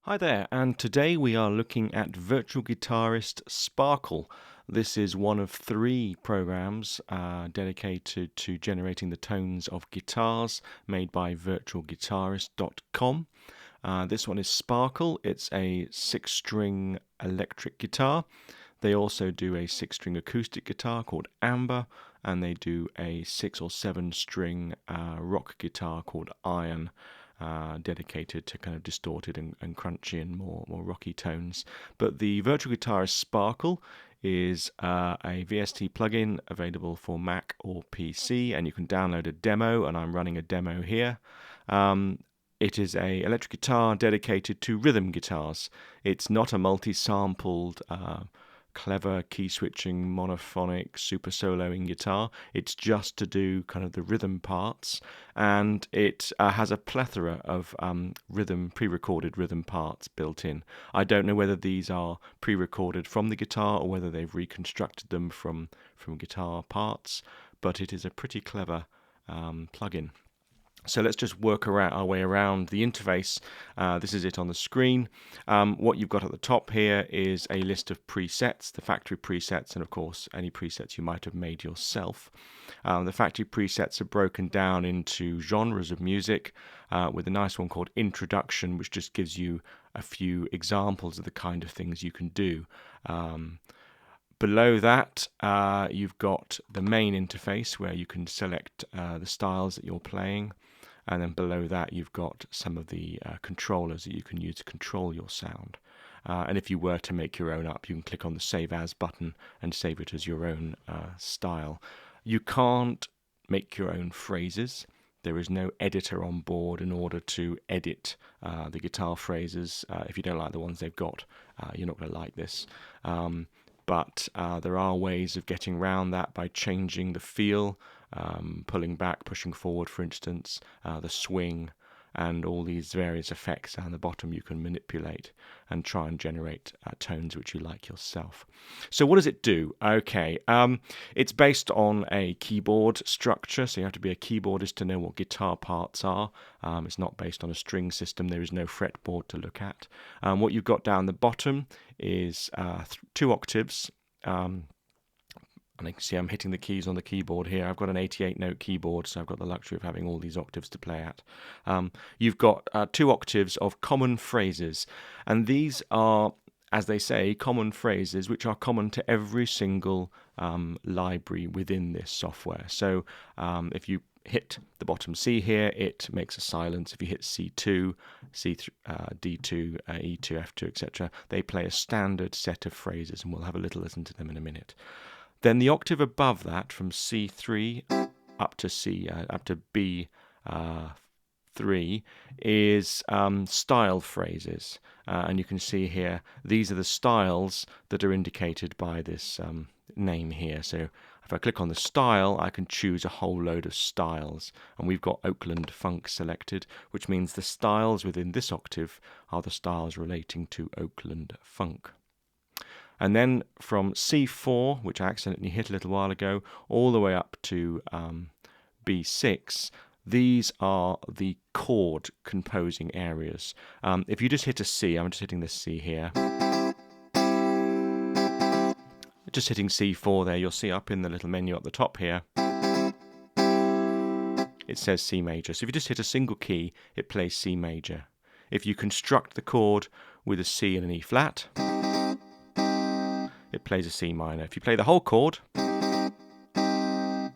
Hi there, and today we are looking at Virtual Guitarist Sparkle. This is one of three programs dedicated to generating the tones of guitars made by virtualguitarist.com. This one is Sparkle. It's a 6-string electric guitar. They also do a 6-string acoustic guitar called Amber, and they do a 6 or 7-string rock guitar called Iron. Dedicated to kind of distorted and crunchy and more rocky tones. But the Virtual Guitarist Sparkle is a VST plugin available for Mac or PC, and you can download a demo, and I'm running a demo here. It is a electric guitar dedicated to rhythm guitars. It's not a multi-sampled clever key switching monophonic super soloing guitar. It's just to do kind of the rhythm parts, and it has a plethora of pre-recorded rhythm parts built in. I don't know whether these are pre-recorded from the guitar or whether they've reconstructed them from guitar parts, but it is a pretty clever plugin. So let's just work our way around the interface. This is it on the screen. What you've got at the top here is a list of presets, the factory presets, and of course any presets you might have made yourself. The factory presets are broken down into genres of music with a nice one called Introduction, which just gives you a few examples of the kind of things you can do. Below that, you've got the main interface where you can select the styles that you're playing. And then below that, you've got some of the controllers that you can use to control your sound. And if you were to make your own up, you can click on the Save As button and save it as your own style. You can't make your own phrases. There is no editor on board in order to edit the guitar phrases. If you don't like the ones they've got, you're not going to like this. But there are ways of getting around that by changing the feel, pulling back, pushing forward, for instance, the swing, and all these various effects down the bottom you can manipulate and try and generate tones which you like yourself. So what does it do? Okay, it's based on a keyboard structure, so you have to be a keyboardist to know what guitar parts are. It's not based on a string system. There is no fretboard to look at. What you've got down the bottom is 2 octaves. And you can see I'm hitting the keys on the keyboard here. I've got an 88-note keyboard, so I've got the luxury of having all these octaves to play at. You've got 2 octaves of common phrases, and these are, as they say, common phrases which are common to every single library within this software. So if you hit the bottom C here, it makes a silence. If you hit C2, C3, D2, E2, F2, etc., they play a standard set of phrases, and we'll have a little listen to them in a minute. Then the octave above that, from C3 up to B3, is style phrases. And you can see here, these are the styles that are indicated by this name here. So if I click on the style, I can choose a whole load of styles. And we've got Oakland Funk selected, which means the styles within this octave are the styles relating to Oakland Funk. And then from C4, which I accidentally hit a little while ago, all the way up to B6, these are the chord composing areas. If you just hit a C, I'm just hitting this C here. Just hitting C4 there, you'll see up in the little menu at the top here, it says C major. So if you just hit a single key, it plays C major. If you construct the chord with a C and an E flat, it plays a C minor. If you play the whole chord,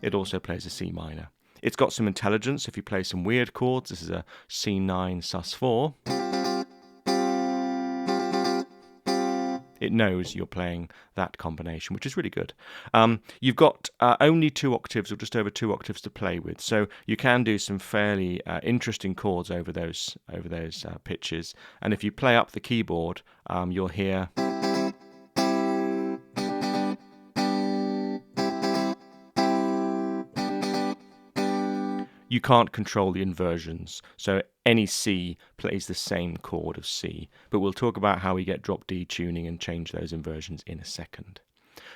it also plays a C minor. It's got some intelligence. If you play some weird chords, this is a C9 sus4, it knows you're playing that combination, which is really good. You've got only 2 octaves, or just over 2 octaves, to play with, so you can do some fairly interesting chords over those pitches. And if you play up the keyboard, you'll hear you can't control the inversions, so any C plays the same chord of C, but we'll talk about how we get drop D tuning and change those inversions in a second.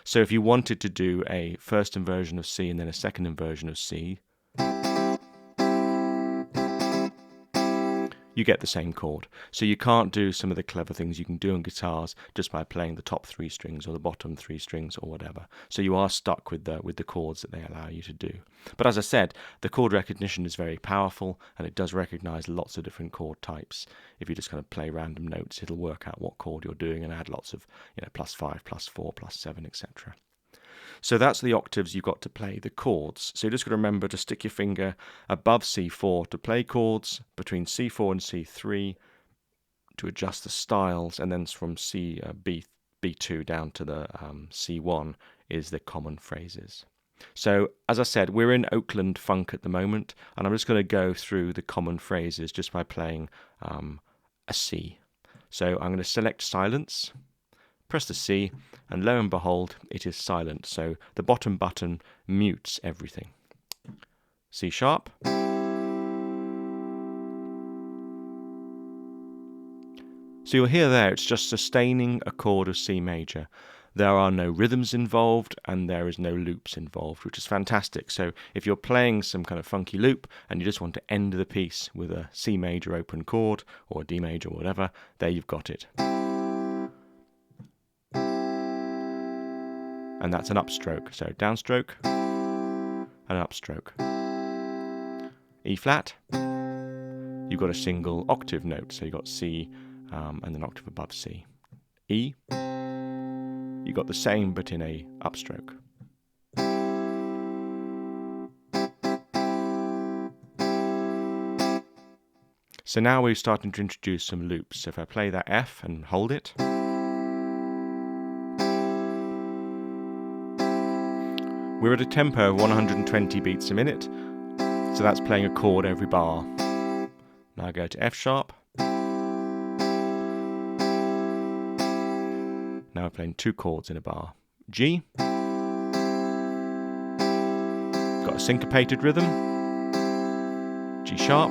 So if you wanted to do a first inversion of C and then a second inversion of C, you get the same chord. So you can't do some of the clever things you can do on guitars just by playing the top 3 strings or the bottom 3 strings or whatever. So you are stuck with the chords that they allow you to do. But as I said, the chord recognition is very powerful, and it does recognize lots of different chord types. If you just kind of play random notes, it'll work out what chord you're doing and add lots of, +5, +4, +7, etc. So that's the octaves you've got to play, the chords. So you just got to remember to stick your finger above C4 to play chords, between C4 and C3 to adjust the styles, and then from B2 down to the C1 is the common phrases. So as I said, we're in Oakland funk at the moment, and I'm just going to go through the common phrases just by playing a C. So I'm going to select silence, press the C, and lo and behold, it is silent. So the bottom button mutes everything. C sharp. So you'll hear there, it's just sustaining a chord of C major. There are no rhythms involved, and there is no loops involved, which is fantastic. So if you're playing some kind of funky loop and you just want to end the piece with a C major open chord or a D major or whatever, there you've got it. And that's an upstroke. So downstroke and an upstroke. E flat, you've got a single octave note. So you've got C and an octave above C. E, you got the same but in a upstroke. So now we're starting to introduce some loops. So if I play that F and hold it, we're at a tempo of 120 beats a minute, so that's playing a chord every bar. Now I go to F sharp. Now we're playing 2 chords in a bar. G, got a syncopated rhythm. G sharp.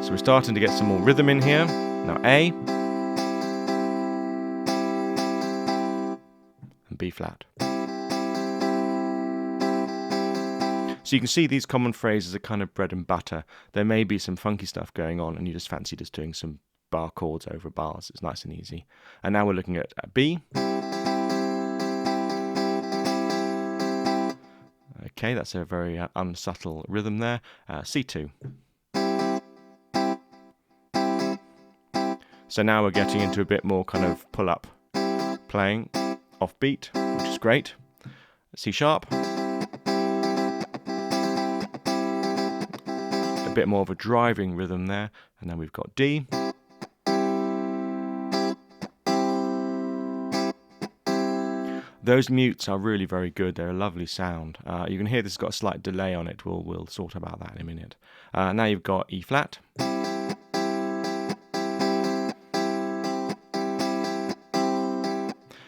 So we're starting to get some more rhythm in here. Now A, and B flat. So you can see these common phrases are kind of bread and butter. There may be some funky stuff going on and you just fancy just doing some bar chords over bars. It's nice and easy. And now we're looking at B. Okay, that's a very unsubtle rhythm there. C2. So now we're getting into a bit more kind of pull-up playing off beat, which is great. C sharp. A bit more of a driving rhythm there. And then we've got D. Those mutes are really very good. They're a lovely sound. You can hear this has got a slight delay on it. We'll sort about that in a minute. Now you've got E flat.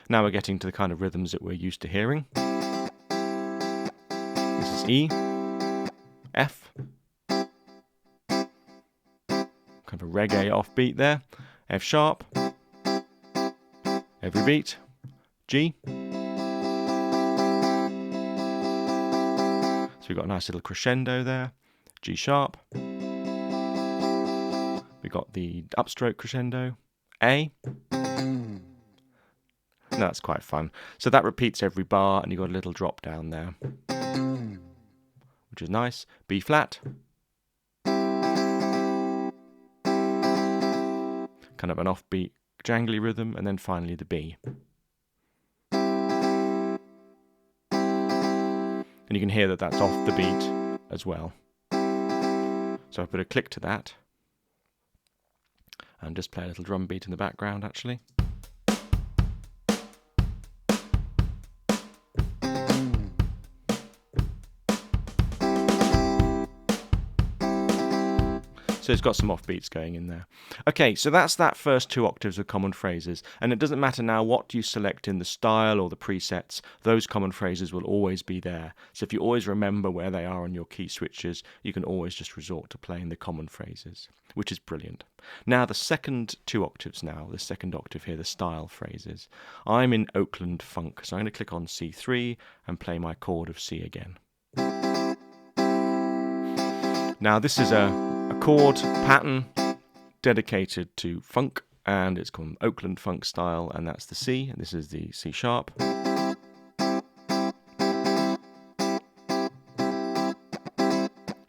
Now we're getting to the kind of rhythms that we're used to hearing. This is E, F, kind of a reggae offbeat there, F sharp, every beat, G. So we've got a nice little crescendo there, G sharp. We've got the upstroke crescendo, A. No, that's quite fun. So that repeats every bar, and you've got a little drop down there, which is nice. B flat. Kind of an offbeat, jangly rhythm, and then finally the B. And you can hear that that's off the beat as well. So I put a click to that, and just play a little drum beat in the background actually. So it's got some offbeats going in there. Okay, so that's that first 2 octaves of common phrases. And it doesn't matter now what you select in the style or the presets, those common phrases will always be there. So if you always remember where they are on your key switches, you can always just resort to playing the common phrases, which is brilliant. Now the second 2 octaves now, the second octave here, the style phrases. I'm in Oakland funk, so I'm going to click on C3 and play my chord of C again. Now this is a chord pattern dedicated to funk, and it's called Oakland Funk Style, and that's the C, and this is the C sharp.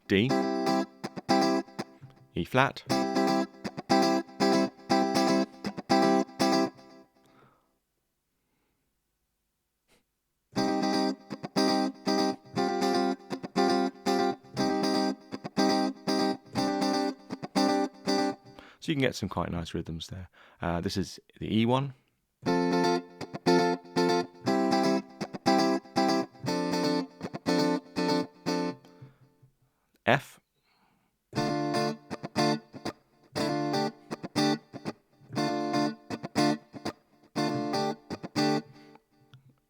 D, E flat, so you can get some quite nice rhythms there. This is the E one. F.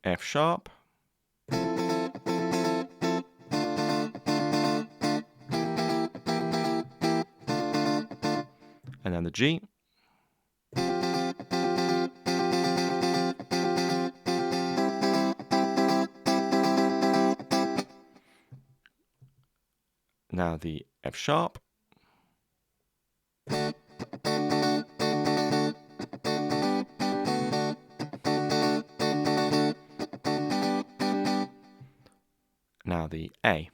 F sharp. And then the G. Now the F sharp. Now the A.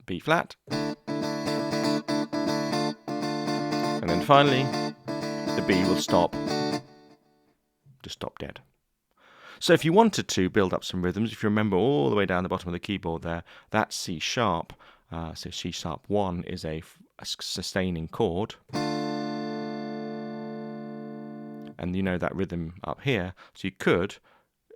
B flat. And then finally, the B will stop, just stop dead. So if you wanted to build up some rhythms, if you remember all the way down the bottom of the keyboard there, that C sharp, so C sharp 1 is a sustaining chord. And you know that rhythm up here, so you could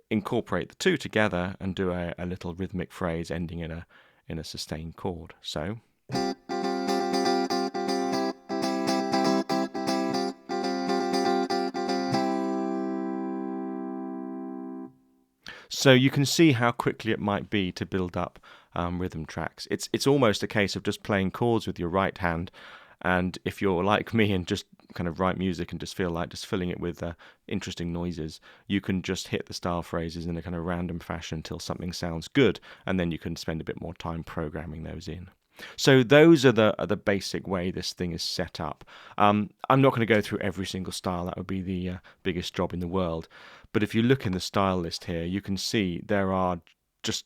incorporate the two together and do a little rhythmic phrase ending in a sustained chord. So you can see how quickly it might be to build up rhythm tracks. It's almost a case of just playing chords with your right hand, and if you're like me and just kind of write music and just feel like just filling it with interesting noises, you can just hit the style phrases in a kind of random fashion until something sounds good, and then you can spend a bit more time programming those in. So those are the basic way this thing is set up. I'm not going to go through every single style, that would be the biggest job in the world. But if you look in the style list here, you can see there are just,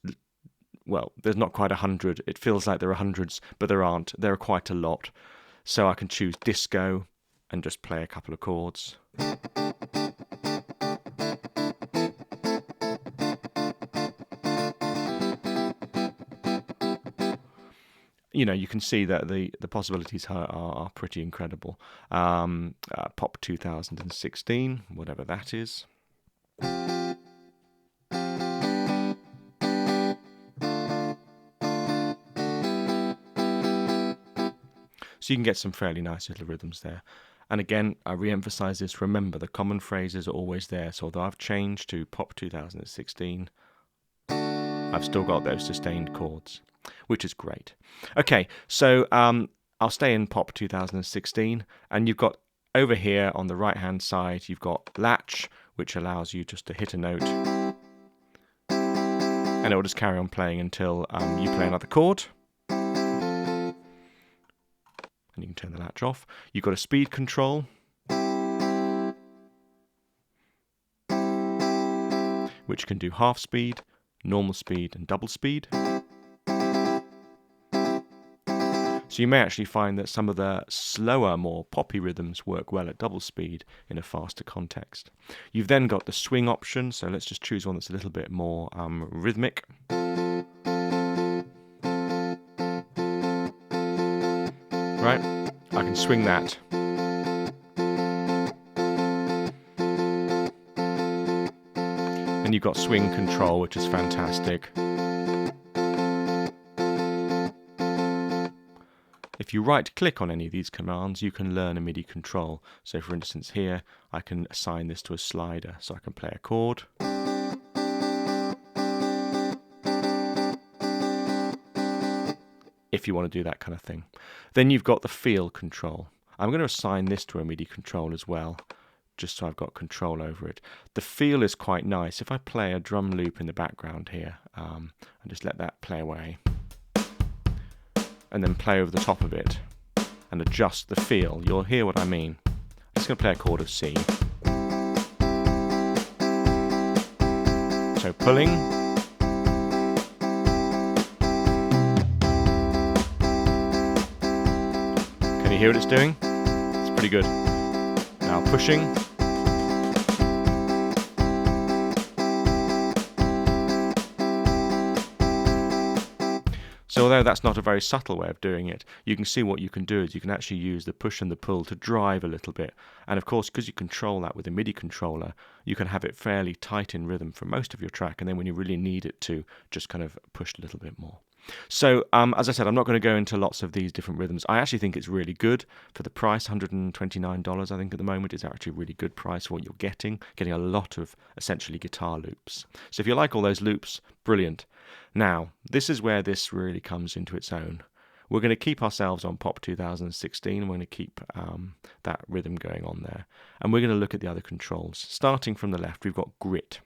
well, there's not quite 100. It feels like there are hundreds, but there aren't. There are quite a lot. So I can choose disco and just play a couple of chords. You know, you can see that the possibilities are pretty incredible. Pop 2016, whatever that is. So you can get some fairly nice little rhythms there. And again, I re-emphasize this, remember the common phrases are always there. So although I've changed to Pop 2016, I've still got those sustained chords, which is great. Okay, so I'll stay in Pop 2016, and you've got over here on the right hand side, you've got Latch, which allows you just to hit a note, and it will just carry on playing until you play another chord. And you can turn the latch off. You've got a speed control, which can do half speed, normal speed, and double speed. So you may actually find that some of the slower, more poppy rhythms work well at double speed in a faster context. You've then got the swing option, so let's just choose one that's a little bit more rhythmic. Right, I can swing that. And you've got swing control, which is fantastic. If you right-click on any of these commands, you can learn a MIDI control. So for instance here, I can assign this to a slider, so I can play a chord. If you want to do that kind of thing. Then you've got the feel control. I'm going to assign this to a MIDI control as well, just so I've got control over it. The feel is quite nice. If I play a drum loop in the background here, and just let that play away, and then play over the top of it, and adjust the feel, you'll hear what I mean. I'm just going to play a chord of C. So pulling. Can you hear what it's doing? It's pretty good. Now pushing. So although that's not a very subtle way of doing it, you can see what you can do is you can actually use the push and the pull to drive a little bit. And of course, because you control that with a MIDI controller, you can have it fairly tight in rhythm for most of your track, and then when you really need it to, just kind of push a little bit more. So as I said, I'm not going to go into lots of these different rhythms. I actually think it's really good for the price. $129 I think at the moment is actually a really good price for what you're getting a lot of essentially guitar loops. So if you like all those loops, brilliant. Now this is where this really comes into its own. We're going to keep ourselves on Pop 2016. We're going to keep that rhythm going on there, and we're going to look at the other controls. Starting from the left, we've got grit.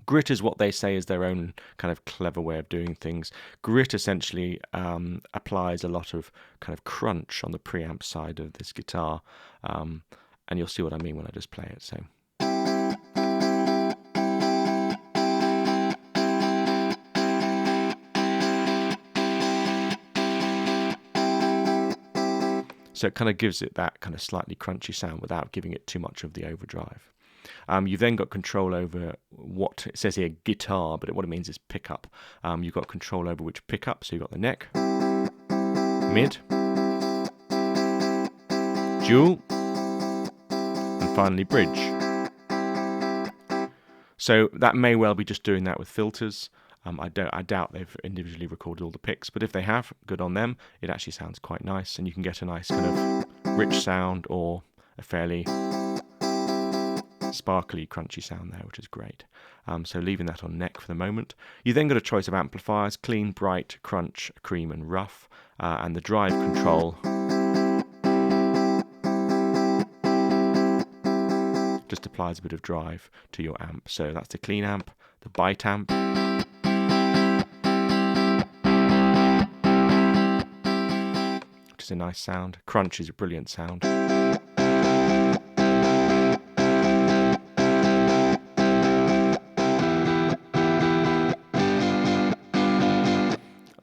Grit is what they say is their own kind of clever way of doing things. Grit essentially applies a lot of kind of crunch on the preamp side of this guitar, and you'll see what I mean when I just play it. So it kind of gives it that kind of slightly crunchy sound without giving it too much of the overdrive. You've then got control over what it says here, guitar, but what it means is pickup. You've got control over which pickup, so you've got the neck, mid, dual, and finally bridge. So that may well be just doing that with filters. I doubt they've individually recorded all the picks, but if they have, good on them. It actually sounds quite nice, and you can get a nice kind of rich sound or a fairly sparkly, crunchy sound there, which is great. So leaving that on neck for the moment. You then got a choice of amplifiers: clean, bright, crunch, cream, and rough. And the drive control just applies a bit of drive to your amp. So that's the clean amp, the bite amp, which is a nice sound. Crunch is a brilliant sound.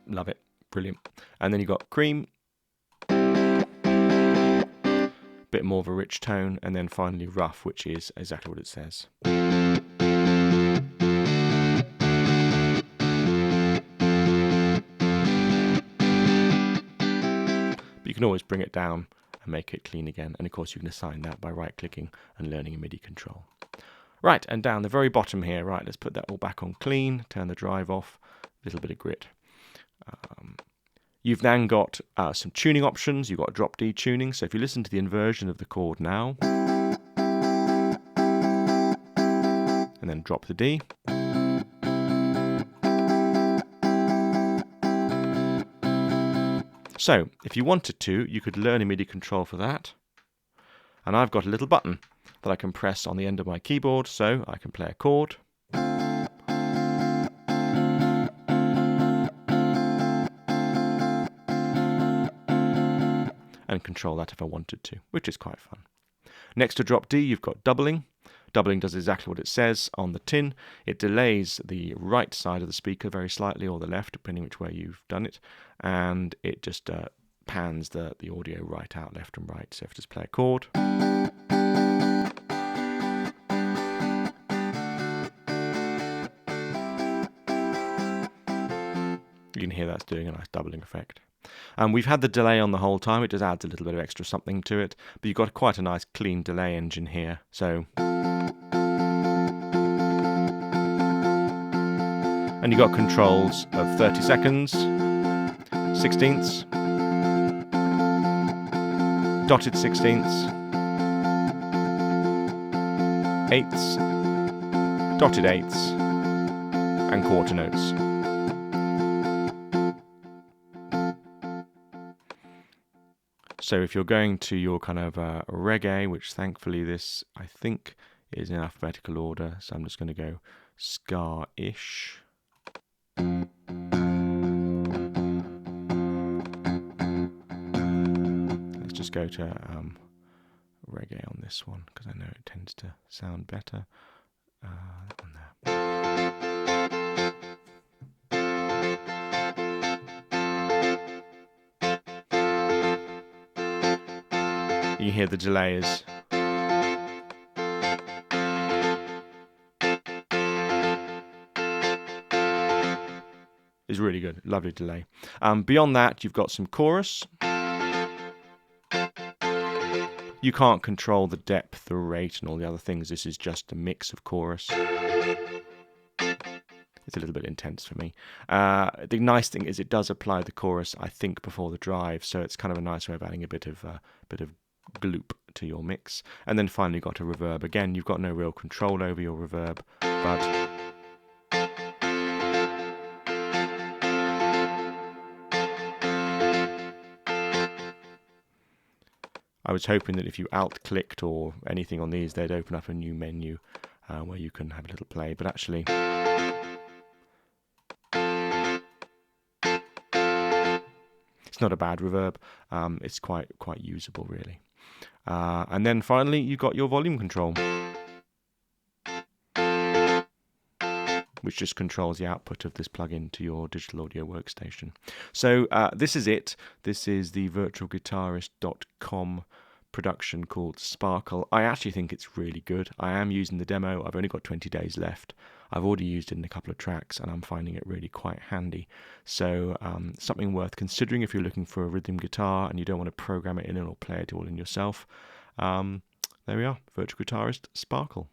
Love it. Brilliant. And then you've got cream, bit more of a rich tone, and then finally rough, which is exactly what it says. But you can always bring it down and make it clean again, and of course you can assign that by right clicking and learning a MIDI control. Right, and down the very bottom here, right, let's put that all back on clean, turn the drive off, a little bit of grit. You've then got some tuning options. You've got drop D tuning. So if you listen to the inversion of the chord now, and then drop the D, so if you wanted to, you could learn a MIDI control for that. And I've got a little button that I can press on the end of my keyboard, so I can play a chord. And control that if I wanted to, which is quite fun. Next to drop D, you've got doubling. Doubling does exactly what it says on the tin. It delays the right side of the speaker very slightly, or the left, depending which way you've done it, and it just pans the audio right out, left and right. So if I just play a chord, you can hear that's doing a nice doubling effect. And we've had the delay on the whole time. It just adds a little bit of extra something to it, but you've got quite a nice clean delay engine here. So, and you've got controls of 30 seconds, 16ths, dotted 16ths, 8ths, dotted 8ths, and quarter notes. So if you're going to your kind of reggae, which thankfully this I think is in alphabetical order, so I'm just going to go ska-ish. Let's just go to reggae on this one because I know it tends to sound better. That one there. You hear the delay is. Is really good, lovely delay. Beyond that, you've got some chorus. You can't control the depth, the rate, and all the other things. This is just a mix of chorus. It's a little bit intense for me. The nice thing is it does apply the chorus, I think, before the drive, so it's kind of a nice way of adding a bit of gloop to your mix. And then finally got a reverb. Again, you've got no real control over your reverb, but I was hoping that if you alt-clicked or anything on these, they'd open up a new menu where you can have a little play. But actually, it's not a bad reverb. It's quite usable, really. And then finally, you've got your volume control, which just controls the output of this plugin to your digital audio workstation. So this is it. This is the virtualguitarist.com production called Sparkle. I actually think it's really good. I am using the demo. I've only got 20 days left. I've already used it in a couple of tracks and I'm finding it really quite handy. So something worth considering if you're looking for a rhythm guitar and you don't want to program it in or play it all in yourself. There we are, Virtual Guitarist Sparkle.